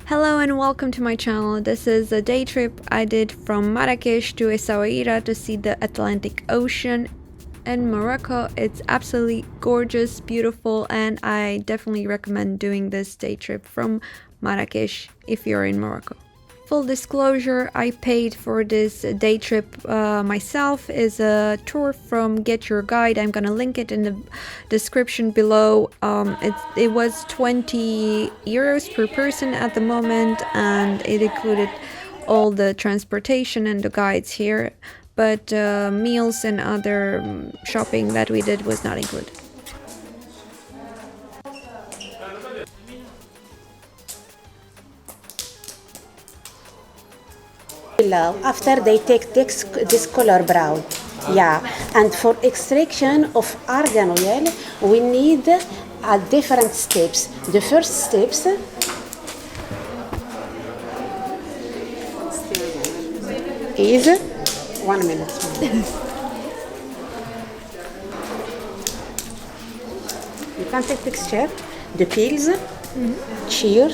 Hello and welcome to my channel. This is a day trip I did from Marrakesh to Essaouira to see the Atlantic Ocean in Morocco. It's absolutely gorgeous, beautiful, and I definitely recommend doing this day trip from Marrakesh if you're in Morocco. Full disclosure, I paid for this day trip myself. Is a tour from Get Your Guide. I'm gonna link it in the description below. It was 20 euros per person at the moment, and it included all the transportation and the guides here, but meals and other shopping that we did was not included. Below, after they take this color brown, yeah, and for extraction of argan oil we need different steps. The first steps is 1 minute. You can take texture, the peels, shear,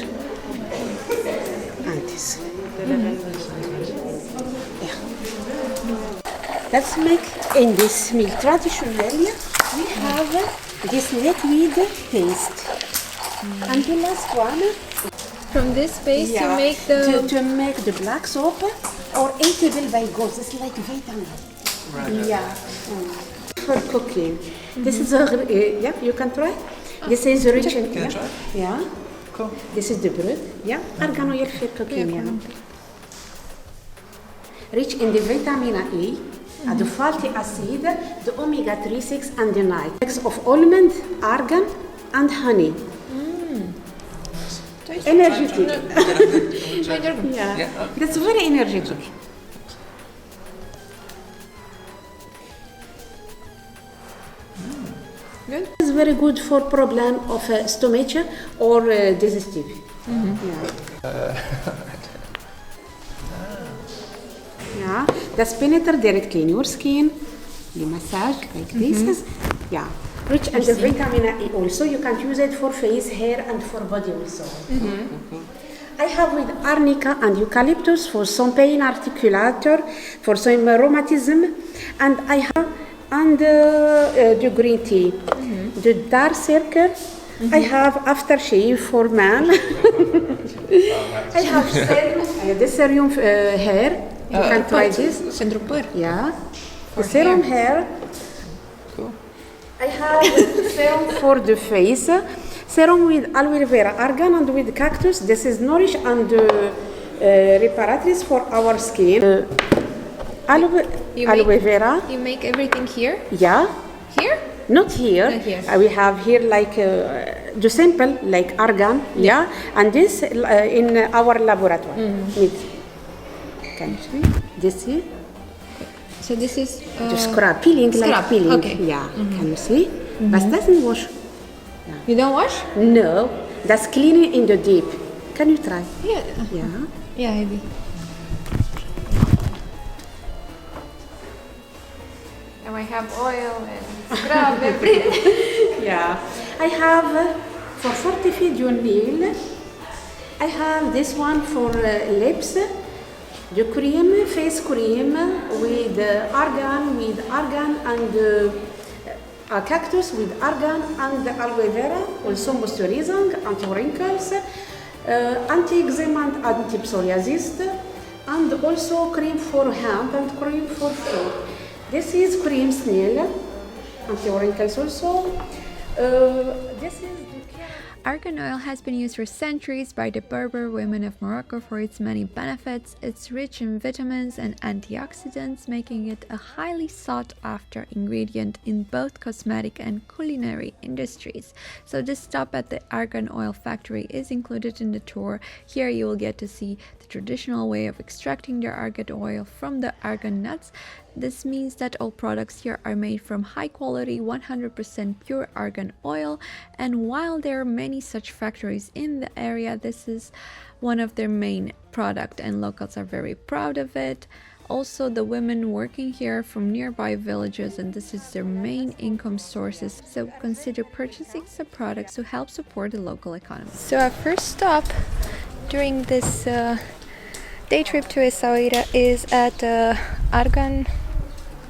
and this. Let's make in this meal traditionally we have this netweed paste. And the last one From this base to make to make the black soap or eatable by goats. It's like vitamin. Right. Yeah. For cooking. This is a yeah, you can try. This is rich in Can I try? Yeah. Cool. This is the bread. Yeah. Argan oil for cooking. Yeah. Rich in the vitamin A, the fatty acid, the omega-3, 6 and the 9. Mix of almond, argan and honey. Energetic. Yeah. That's very energetic. Good. It's very good for problem of stomach or digestive. Yeah. Yeah, that's penetrate directly in your skin. You massage like this. Yeah, rich in the vitamin A also. You can use it for face, hair, and for body also. I have with arnica and eucalyptus for some pain articulator, for some rheumatism, and I have the green tea, the dark circle. I have aftershave for man. I have serum, the serum hair. You can try this. Yeah. The serum hair. Cool. I have serum for the face. Serum with aloe vera, argan, and with cactus. This is nourish and reparatrice for our skin. Aloe vera. You make everything here? Yeah. Here? Not here. Not here. We have here like the sample, like argan. Yeah. And this in our laboratory. Can you see? This here? So this is The scrub, peeling, scrub, like peeling. okay. Yeah, can you see? But doesn't wash. You don't wash? No, that's cleaning in the deep. Can you try? Yeah. Yeah. Yeah, maybe. And I have oil and scrub everything. Yeah. I have for fortify your nail. I have this one for lips. The cream, face cream with argan and cactus with argan and aloe vera, also moisturizing, anti-wrinkles, anti-eczema and anti-psoriasis, and also cream for hand and cream for foot. This is cream snail, anti-wrinkles also. This is Argan oil has been used for centuries by the Berber women of Morocco for its many benefits. It's rich in vitamins and antioxidants, making it a highly sought-after ingredient in both cosmetic and culinary industries. So this stop at the argan oil factory is included in the tour. Here you will get to see the traditional way of extracting the argan oil from the argan nuts. This means that all products here are made from high quality 100% pure argan oil, and while there are many such factories in the area, this is one of their main product and locals are very proud of it. Also, the women working here from nearby villages, and this is their main income sources, so consider purchasing some products to help support the local economy. So our first stop during this day trip to Essaouira is at Argan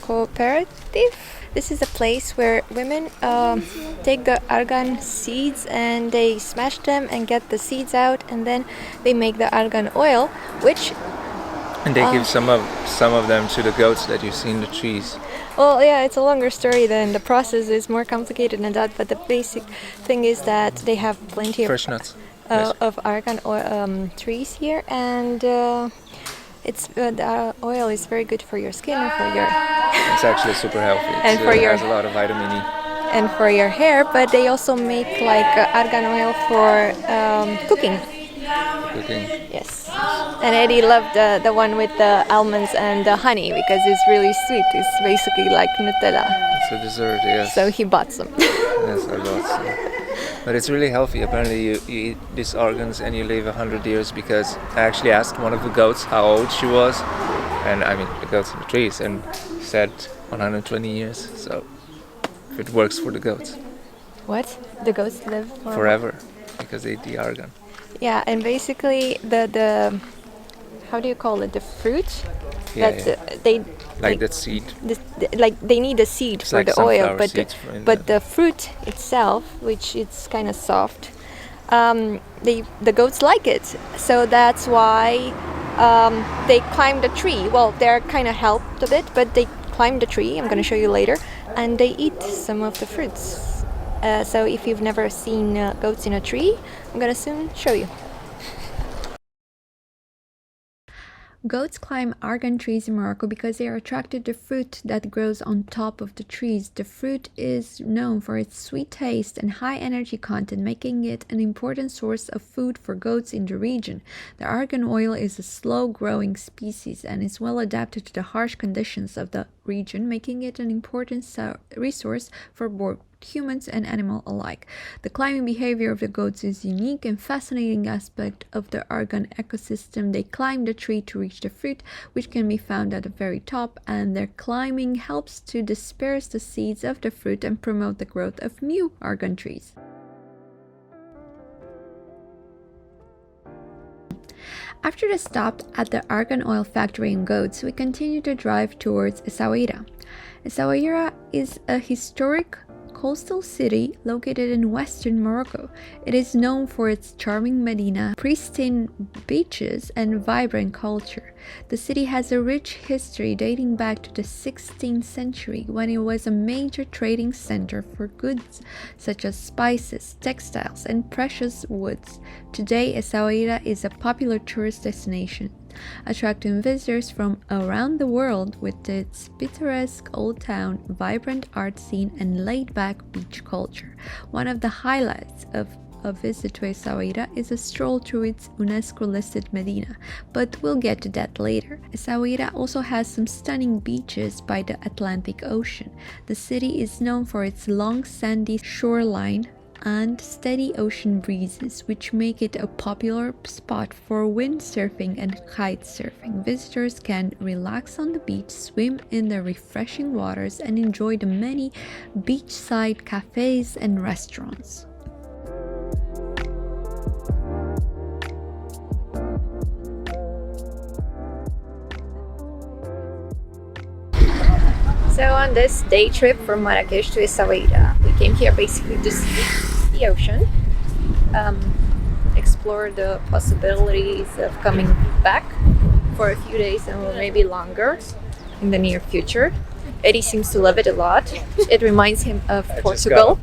Cooperative. This is a place where women take the argan seeds and they smash them and get the seeds out, and then they make the argan oil, which And they give some of them to the goats that you see in the trees. well, yeah, it's a longer story. Then the process is more complicated than that. But the basic thing is that they have plenty Fresh nuts. Yes. of argan oil, trees here, and the oil is very good for your skin and for your It's actually super healthy. And for it your- has a lot of vitamin E. and for your hair. But they also make like argan oil for cooking. Cooking. Yes. And Eddie loved the one with the almonds and the honey because it's really sweet. It's basically like Nutella. It's a dessert, yes. So he bought some. Yes, I got some. But it's really healthy. Apparently you eat these organs and you live 100 years, because I actually asked one of the goats how old she was. And I mean, the goats in the trees, and she said 120 years. So if it works for the goats. What? The goats live Forever. Because they eat the argan. Yeah, and basically the how do you call it? The fruit Yeah, that yeah. they Like that seed. like they need a seed It's for like the oil, sunflower but seeds in but the fruit itself, which it's kind of soft, the goats like it. So that's why they climb the tree. Well, they're kind of helped a bit, but they climb the tree. I'm going to show you later, and they eat some of the fruits. So if you've never seen goats in a tree, I'm going to soon show you. Goats climb argan trees in Morocco because they are attracted to fruit that grows on top of the trees. The fruit is known for its sweet taste and high energy content, making it an important source of food for goats in the region. The argan oil is a slow-growing species and is well adapted to the harsh conditions of the region, making it an important resource for both humans and animal alike. The climbing behavior of the goats is a unique and fascinating aspect of the argan ecosystem. They climb the tree to reach the fruit, which can be found at the very top, and their climbing helps to disperse the seeds of the fruit and promote the growth of new argan trees. After the stop at the argan oil factory in Goats, we continue to drive towards Essaouira. Essaouira is a historic coastal city located in western Morocco. It is known for its charming medina, pristine beaches, and vibrant culture. The city has a rich history dating back to the 16th century, when it was a major trading center for goods such as spices, textiles, and precious woods. Today, Essaouira is a popular tourist destination, attracting visitors from around the world with its picturesque old town, vibrant art scene, and laid-back beach culture. One of the highlights of a visit to Essaouira is a stroll through its UNESCO-listed Medina, but we'll get to that later. Essaouira also has some stunning beaches by the Atlantic Ocean. The city is known for its long sandy shoreline and steady ocean breezes, which make it a popular spot for windsurfing and kite surfing. Visitors can relax on the beach, swim in the refreshing waters, and enjoy the many beachside cafes and restaurants. So on this day trip from Marrakesh to Essaouira, we came here basically to see the ocean, explore the possibilities of coming back for a few days and maybe longer in the near future. Eddie seems to love it a lot. It reminds him of Portugal.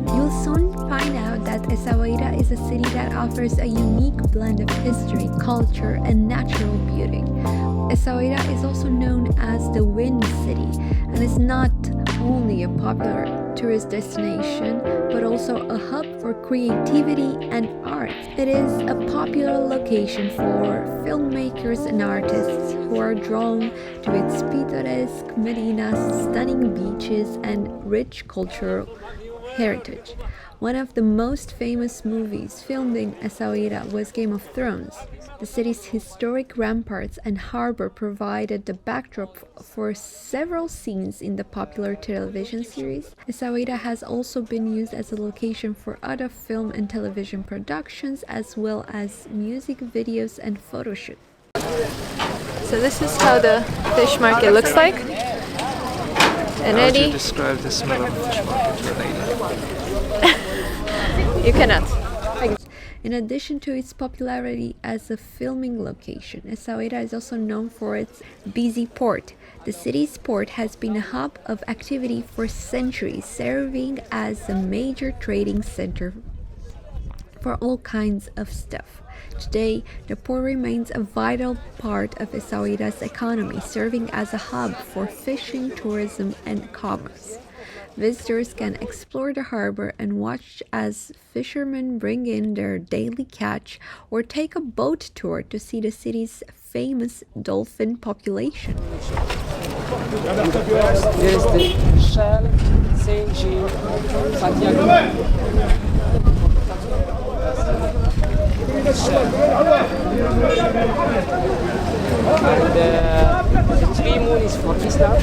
You'll soon find out that Essaouira is a city that offers a unique blend of history, culture, and natural beauty. Essaouira is also known as the Wind City and is not only a popular tourist destination but also a hub for creativity and art. It is a popular location for filmmakers and artists who are drawn to its picturesque medinas, stunning beaches, and rich cultural heritage. One of the most famous movies filmed in Essaouira was Game of Thrones. The city's historic ramparts and harbor provided the backdrop for several scenes in the popular television series. Essaouira has also been used as a location for other film and television productions, as well as music videos and photo shoots. So this is how the fish market looks like. And How would you Eddie, describe the smell of a fish market to a lady? you cannot. In addition to its popularity as a filming location, Essaouira is also known for its busy port. The city's port has been a hub of activity for centuries, serving as a major trading center for all kinds of stuff. Today, the port remains a vital part of Essaouira's economy, serving as a hub for fishing, tourism, and commerce. Visitors can explore the harbor and watch as fishermen bring in their daily catch, or take a boat tour to see the city's famous dolphin population. There is the Shell, Saint Jean, Santiago. And the 3 moon is for Islam,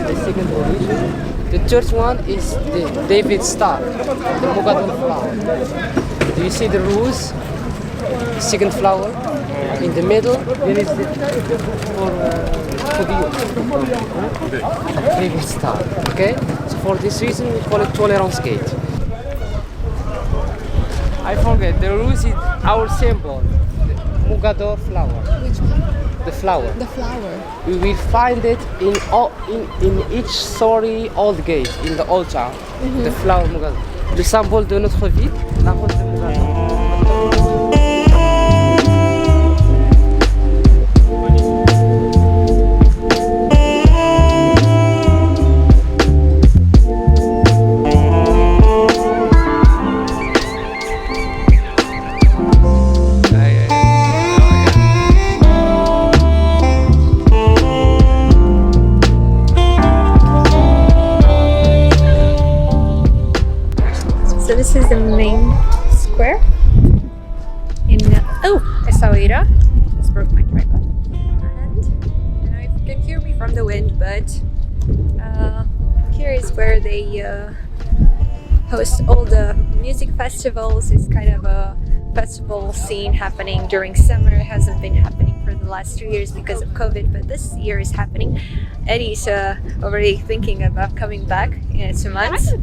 the second religion. The third one is the David Star, the Mogadon flower. Do you see the rose, the second flower? In the middle, there is the David Star. Okay? So for this reason, we call it Tolerance Gate. I forget, the rose is our symbol, the Mogador flower. Which one? The flower. The flower. We will find it in each story old gate, in the old town. The flower Mogador. Le symbole de notre ville, la rose de Mogador. So this is the main square in Essaouira. Just broke my tripod. And I don't know if you can hear me from the wind, but here is where they host all the music festivals. It's kind of a festival scene happening during summer. It hasn't been happening for the last 3 years because of COVID, but this year is happening. Eddie's already thinking about coming back in 2 months.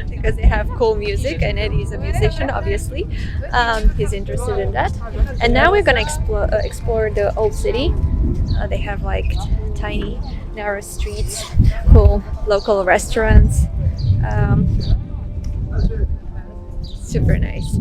Because they have cool music, and Eddie is a musician, obviously. He's interested in that. And now we're gonna explore the old city. They have like tiny, narrow streets, cool local restaurants. Super nice.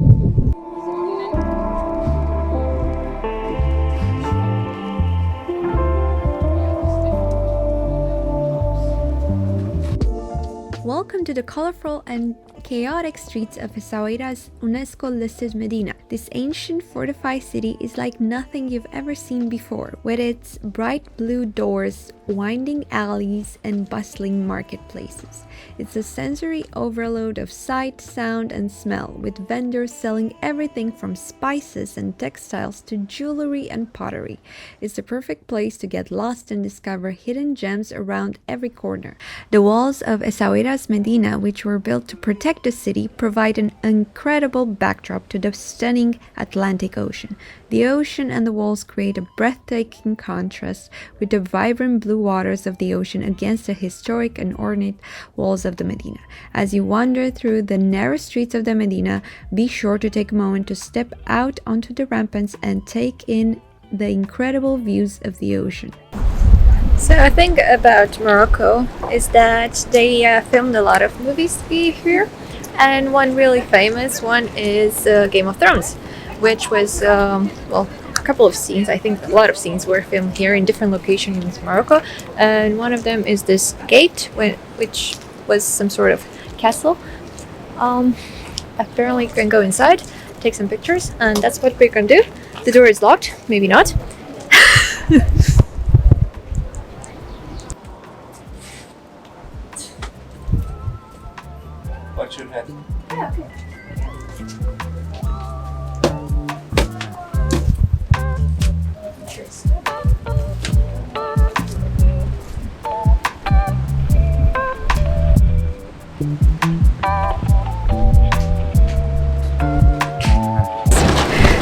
Welcome to the colorful and chaotic streets of Essaouira's UNESCO-listed Medina. This ancient fortified city is like nothing you've ever seen before, with its bright blue doors, winding alleys, and bustling marketplaces. It's a sensory overload of sight, sound, and smell, with vendors selling everything from spices and textiles to jewelry and pottery. It's the perfect place to get lost and discover hidden gems around every corner. The walls of Essaouira's Medina, which were built to protect the city, provide an incredible backdrop to the stunning Atlantic Ocean. The ocean and the walls create a breathtaking contrast, with the vibrant blue waters of the ocean against the historic and ornate walls of the Medina. As you wander through the narrow streets of the Medina, be sure to take a moment to step out onto the ramparts and take in the incredible views of the ocean. So I think about Morocco is that they filmed a lot of movies here, and one really famous one is Game of Thrones, which was a couple of scenes. I think a lot of scenes were filmed here in different locations in Morocco, and one of them is this gate, which was some sort of castle. Apparently you can go inside, take some pictures, and that's what we're gonna do. The door is locked, maybe not. What's your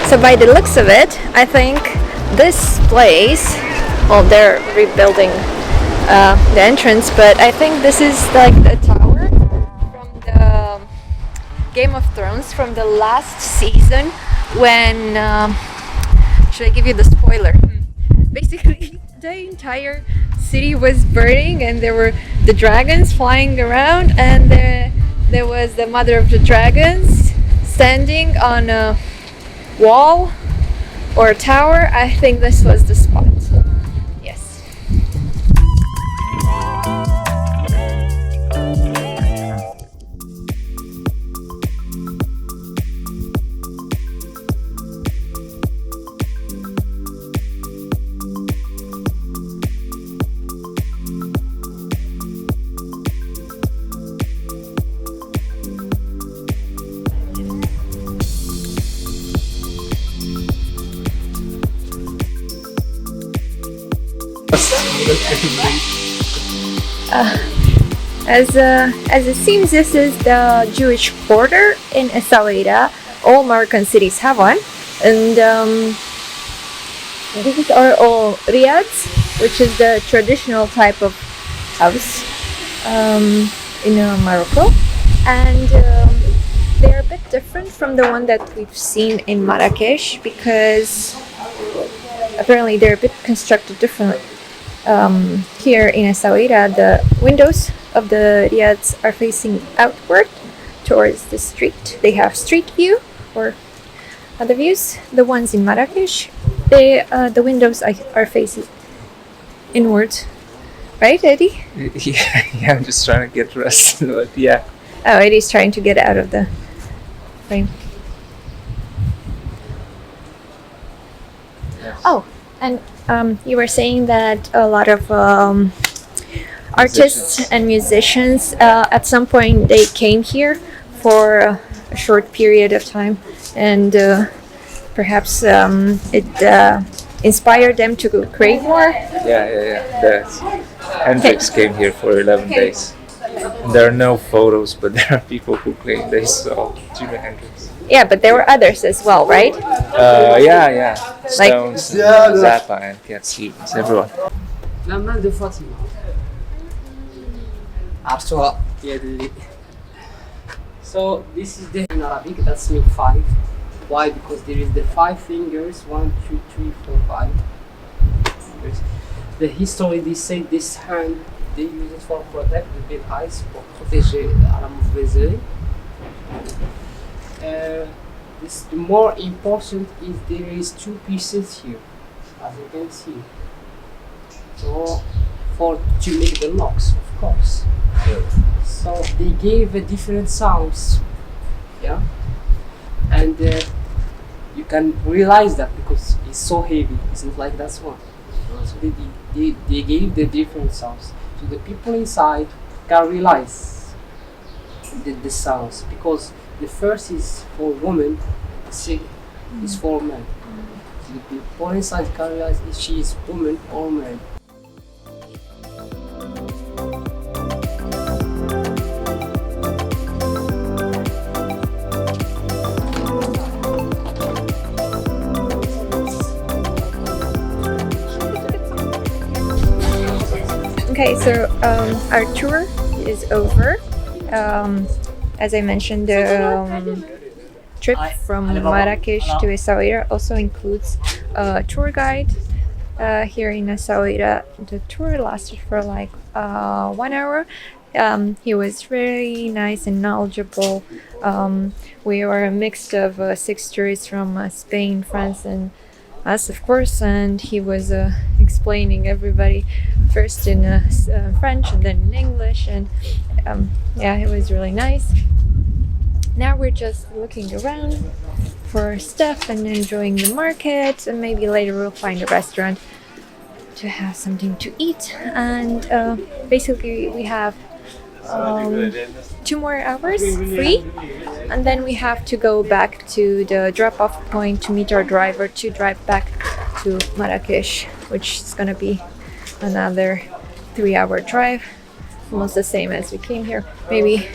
So by the looks of it, I think this place, well, they're rebuilding the entrance, but I think this is like the tower from the Game of Thrones from the last season when should I give you the spoiler? Basically the entire city was burning and there were the dragons flying around, and there was the mother of the dragons standing on a wall or a tower. I think this was the spot. Yes. As it seems, this is the Jewish quarter in Essaouira. All Moroccan cities have one, and these are all riads, which is the traditional type of house in Morocco, and they're a bit different from the one that we've seen in Marrakesh because apparently they're a bit constructed differently. Here in Essaouira, the windows of the riads are facing outward towards the street. They have street view or other views. The ones in Marrakesh, the windows are facing inwards. Right, Eddie? Yeah, I'm just trying to get dressed, but yeah. Oh, Eddie's trying to get out of the frame. Yes. Oh, and you were saying that a lot of artists and musicians at some point they came here for a short period of time, and perhaps it inspired them to create more. Yeah. Hendrix came here for 11 days. And there are no photos, but there are people who claim they saw Jimi Hendrix. Yeah, but there were others as well, right? Yeah. Stones, and Zappa, and Cat Stevens, everyone. La main de Fatima. عرفتوها يا اللي. So this is the in Arabic, that's mean 5. Why? Because there is the 5 fingers, 1, 2, 3, 4, 5. The history, they say this hand, they use it for protect the big eyes, for protéger la mauvaise œil. The more important is there is 2 pieces here, as you can see. So to make the locks, of course. So they gave different sounds, yeah, and you can realize that because it's so heavy. It's not like that one. So they gave the different sounds, so the people inside can realize the sounds, because the first is for women, the second is for men. So the people inside can realize if she is woman or man. Okay, so our tour is over. As I mentioned, the trip from Marrakesh to Essaouira also includes a tour guide here in Essaouira. The tour lasted for like 1 hour. He was very nice and knowledgeable. We were a mix of 6 tourists from Spain, France, and us, of course, and he was explaining everybody first in French and then in English, and yeah, it was really nice. Now we're just looking around for stuff and enjoying the market, and maybe later we'll find a restaurant to have something to eat. And basically we have 2 more hours free, and then we have to go back to the drop-off point to meet our driver to drive back to Marrakesh, which is gonna be another 3-hour drive, almost the same as we came here, maybe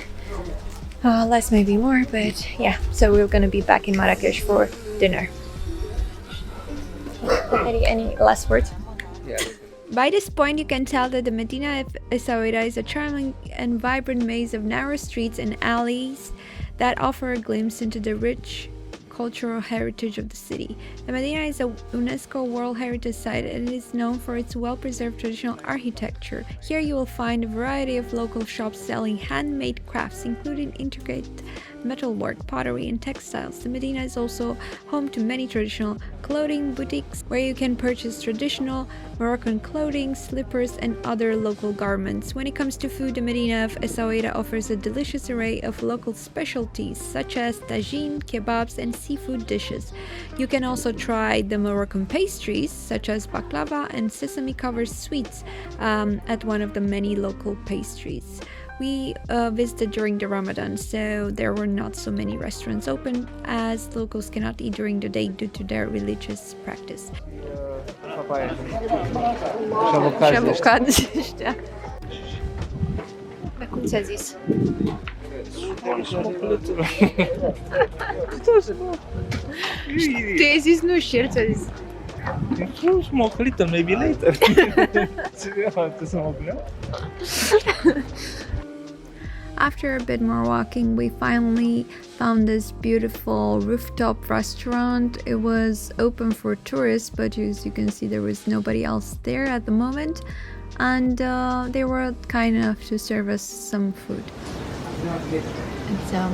less, maybe more, but yeah. So we're gonna be back in Marrakesh for dinner. Eddie, any last words? Yeah. By this point, you can tell that the Medina of Essaouira is a charming and vibrant maze of narrow streets and alleys that offer a glimpse into the rich cultural heritage of the city. The Medina is a UNESCO World Heritage Site and is known for its well-preserved traditional architecture. Here you will find a variety of local shops selling handmade crafts, including intricate metalwork, pottery, and textiles. The Medina is also home to many traditional clothing boutiques where you can purchase traditional Moroccan clothing, slippers, and other local garments. When it comes to food, the Medina of Essaouira offers a delicious array of local specialties such as tagine, kebabs, and seafood dishes. You can also try the Moroccan pastries such as baklava and sesame-covered sweets at one of the many local pastries. We visited during the Ramadan, so there were not so many restaurants open as locals cannot eat during the day due to their religious practice. Smoke a little, maybe later. After a bit more walking, we finally found this beautiful rooftop restaurant. It was open for tourists, but as you can see, there was nobody else there at the moment. And they were kind enough to serve us some food. It's some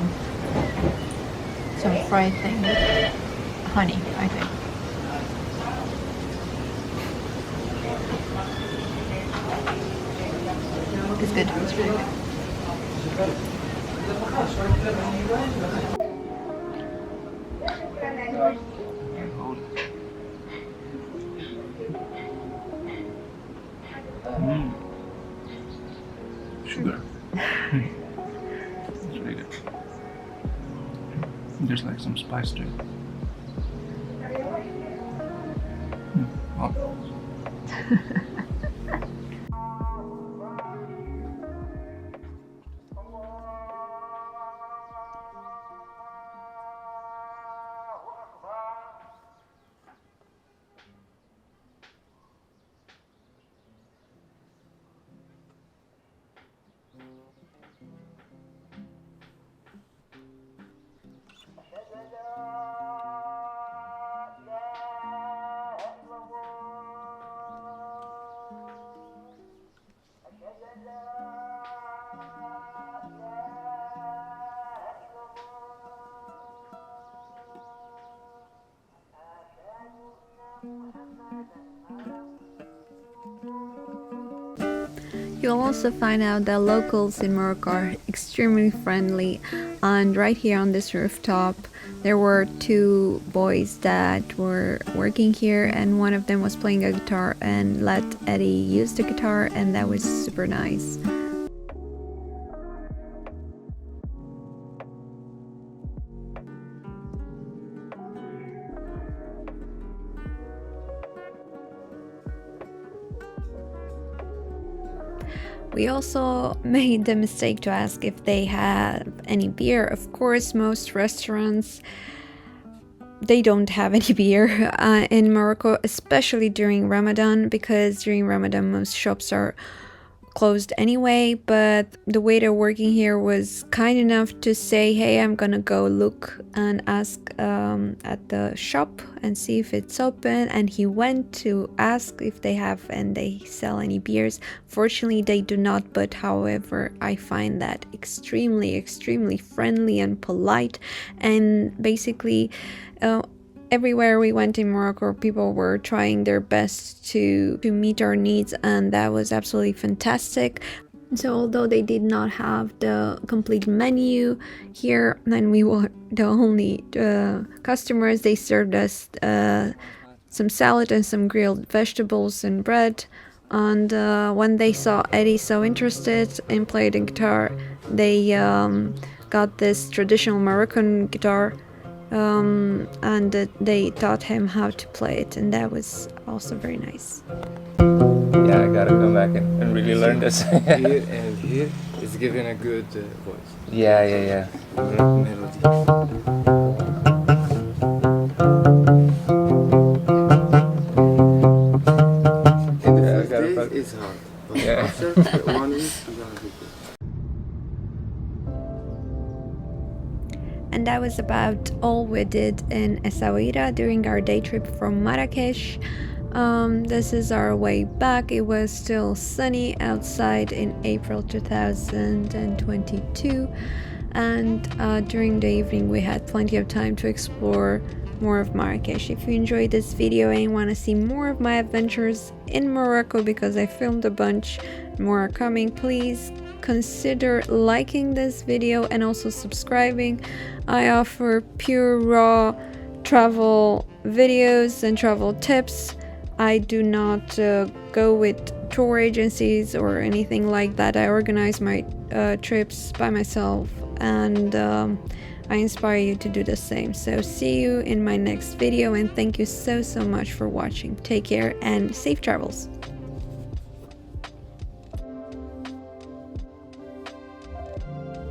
fried thing with honey, I think. It's good. It's really good. Sugar. It's really good. There's like some spice to it. Oh. You'll also find out that locals in Morocco are extremely friendly, and right here on this rooftop there were two boys that were working here, and one of them was playing a guitar and let Eddie use the guitar, and that was super nice. We also made the mistake to ask if they have any beer. Of course, most restaurants, they don't have any beer in Morocco, especially during Ramadan, because during Ramadan most shops are closed anyway. But the waiter working here was kind enough to say, hey, I'm gonna go look and ask at the shop and see if it's open. And he went to ask if they have and they sell any beers. Fortunately they do not, but however I find that extremely friendly and polite, and basically everywhere we went in Morocco, people were trying their best to meet our needs, and that was absolutely fantastic. So although they did not have the complete menu here, and we were the only customers, they served us some salad and some grilled vegetables and bread. And when they saw Eddie so interested in playing guitar, they got this traditional Moroccan guitar, and they taught him how to play it, and that was also very nice. Yeah, I gotta come back and really learn this. Here and here is given a good voice. Yeah. Melody. And that was about all we did in Essaouira during our day trip from Marrakesh. This is our way back. It was still sunny outside in April 2022, and during the evening we had plenty of time to explore more of Marrakesh. If you enjoyed this video and want to see more of my adventures in Morocco, because I filmed a bunch, more are coming, please consider liking this video and also subscribing. I offer pure raw travel videos and travel tips. I do not go with tour agencies or anything like that. I organize my trips by myself, and I inspire you to do the same. So see you in my next video, and thank you so much for watching. Take care and safe travels.